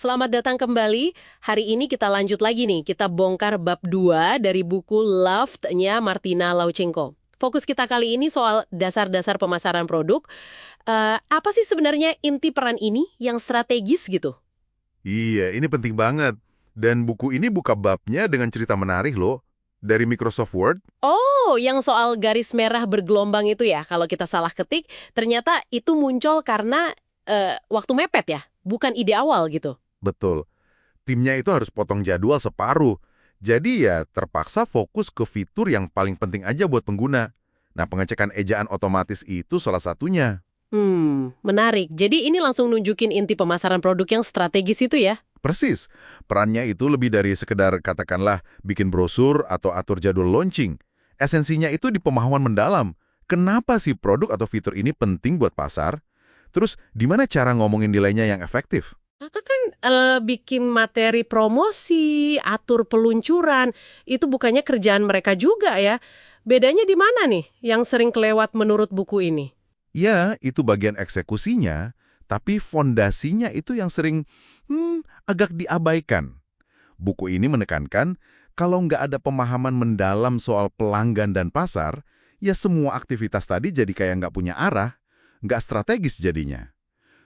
Selamat datang kembali. Hari ini kita lanjut lagi nih. Kita bongkar bab 2 dari buku Loved-nya Martina Lauchenko. Fokus kita kali ini soal dasar-dasar pemasaran produk. Apa sih sebenarnya inti peran ini yang strategis gitu? Iya, ini penting banget. Dan buku ini buka babnya dengan cerita menarik loh. Dari Microsoft Word, Oh, yang soal garis merah bergelombang itu ya. Kalau kita salah ketik, ternyata itu muncul karena waktu mepet ya, bukan ide awal gitu. betul. Timnya itu harus potong jadwal separuh. Jadi ya terpaksa fokus ke fitur yang paling penting aja buat pengguna. Nah, pengecekan ejaan otomatis itu salah satunya. Menarik. Jadi ini langsung nunjukin inti pemasaran produk yang strategis itu ya. Persis, perannya itu lebih dari sekedar katakanlah bikin brosur atau atur jadwal launching. Esensinya itu di pemahaman mendalam. Kenapa sih produk atau fitur ini penting buat pasar? Terus, di mana cara ngomongin nilainya yang efektif? Kakak kan bikin materi promosi, atur peluncuran, itu bukannya kerjaan mereka juga ya. Bedanya di mana nih yang sering kelewat menurut buku ini? Ya, itu bagian eksekusinya, tapi fondasinya itu yang sering agak diabaikan. Buku ini menekankan kalau nggak ada pemahaman mendalam soal pelanggan dan pasar, ya semua aktivitas tadi jadi kayak nggak punya arah, nggak strategis jadinya.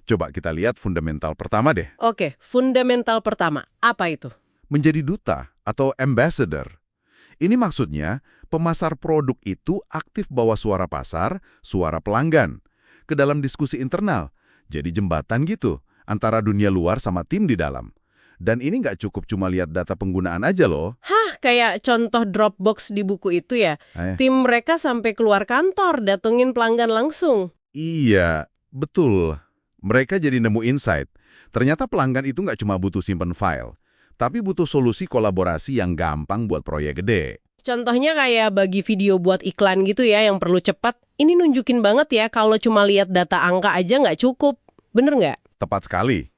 Coba kita lihat fundamental pertama deh, Oke, fundamental pertama, apa itu? menjadi duta atau ambassador. Ini maksudnya, pemasar produk itu aktif bawa suara pasar, suara pelanggan, ke dalam diskusi internal. Jadi jembatan gitu, antara dunia luar sama tim di dalam. Dan ini nggak cukup cuma lihat data penggunaan aja loh. Hah, kayak contoh Dropbox di buku itu ya. Eh, Tim mereka sampai keluar kantor, datengin pelanggan langsung. iya, betul. Mereka jadi nemu insight. Ternyata pelanggan itu nggak cuma butuh simpen file, tapi butuh solusi kolaborasi yang gampang buat proyek gede. Contohnya kayak bagi video buat iklan gitu ya yang perlu cepat. Ini nunjukin banget ya kalau cuma lihat data angka aja nggak cukup. Bener nggak? Tepat sekali.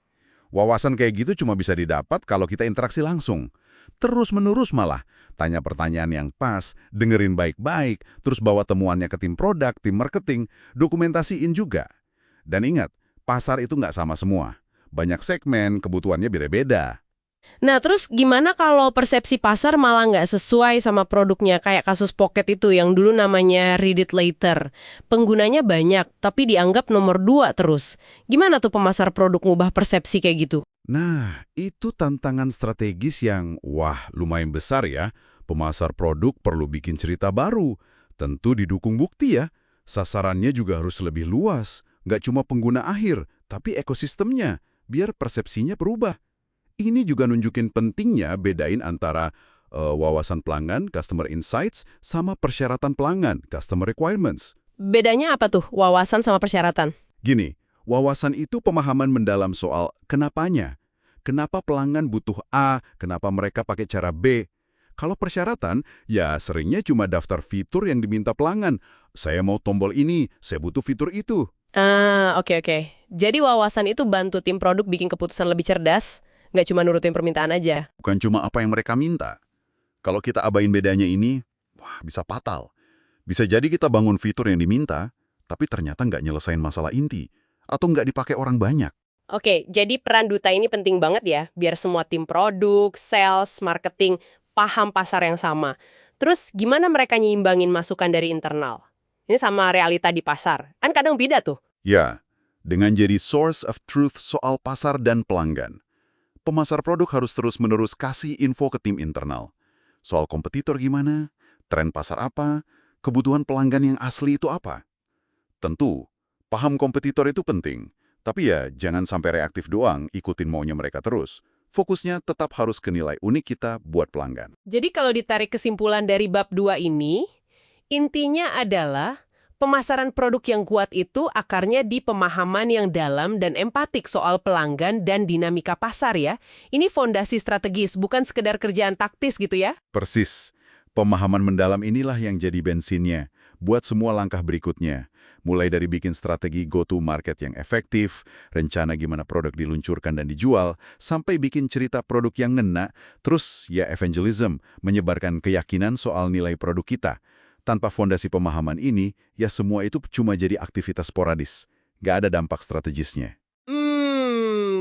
Wawasan kayak gitu cuma bisa didapat kalau kita interaksi langsung. Terus-menerus malah. Tanya pertanyaan yang pas, dengerin baik-baik, terus bawa temuannya ke tim produk, tim marketing, dokumentasiin juga. Dan ingat, pasar itu nggak sama semua. Banyak segmen, kebutuhannya beda-beda. Nah, terus gimana kalau persepsi pasar malah nggak sesuai sama produknya? Kayak kasus Pocket itu yang dulu namanya Read It Later. Penggunanya banyak, tapi dianggap nomor 2 terus. Gimana tuh pemasar produk ngubah persepsi kayak gitu? Nah, itu tantangan strategis yang, wah, lumayan besar ya. Pemasar produk perlu bikin cerita baru. Tentu didukung bukti ya. Sasarannya juga harus lebih luas. Nggak cuma pengguna akhir, tapi ekosistemnya, biar persepsinya berubah. Ini juga nunjukin pentingnya bedain antara wawasan pelanggan, customer insights, sama persyaratan pelanggan, customer requirements. Bedanya apa tuh, wawasan sama persyaratan? Gini, wawasan itu pemahaman mendalam soal kenapanya. Kenapa pelanggan butuh A, kenapa mereka pakai cara B. Kalau persyaratan, ya seringnya cuma daftar fitur yang diminta pelanggan. Saya mau tombol ini, saya butuh fitur itu. Oke. Jadi wawasan itu bantu tim produk bikin keputusan lebih cerdas, nggak cuma nurutin permintaan aja. Bukan cuma apa yang mereka minta. Kalau kita abain bedanya ini, wah bisa fatal. Bisa jadi kita bangun fitur yang diminta, tapi ternyata nggak nyelesain masalah inti. Atau nggak dipakai orang banyak. Oke, jadi peran duta ini penting banget ya, biar semua tim produk, sales, marketing, paham pasar yang sama. Terus gimana mereka nyimbangin masukan dari internal? Ini sama realita di pasar. Kan kadang beda tuh. Ya, dengan jadi source of truth soal pasar dan pelanggan. Pemasar produk harus terus-menerus kasih info ke tim internal. Soal kompetitor gimana, tren pasar apa, kebutuhan pelanggan yang asli itu apa. Tentu, paham kompetitor itu penting. Tapi ya, jangan sampai reaktif doang, ikutin maunya mereka terus. Fokusnya tetap harus ke nilai unik kita buat pelanggan. Jadi kalau ditarik kesimpulan dari bab 2 ini, intinya adalah pemasaran produk yang kuat itu akarnya di pemahaman yang dalam dan empatik soal pelanggan dan dinamika pasar ya. Ini fondasi strategis, bukan sekedar kerjaan taktis gitu ya. Persis. Pemahaman mendalam inilah yang jadi bensinnya buat semua langkah berikutnya. Mulai dari bikin strategi go-to-market yang efektif, rencana gimana produk diluncurkan dan dijual, sampai bikin cerita produk yang ngena, terus ya evangelism, menyebarkan keyakinan soal nilai produk kita. Tanpa fondasi pemahaman ini, ya semua itu cuma jadi aktivitas sporadis. Nggak ada dampak strategisnya.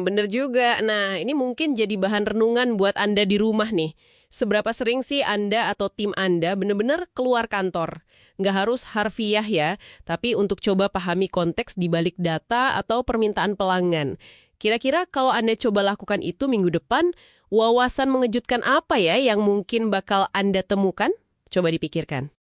bener juga. Nah, ini mungkin jadi bahan renungan buat Anda di rumah nih. Seberapa sering sih Anda atau tim Anda bener-bener keluar kantor? Nggak harus harfiah ya, tapi untuk coba pahami konteks di balik data atau permintaan pelanggan. Kira-kira kalau Anda coba lakukan itu minggu depan, wawasan mengejutkan apa ya yang mungkin bakal Anda temukan? Coba dipikirkan.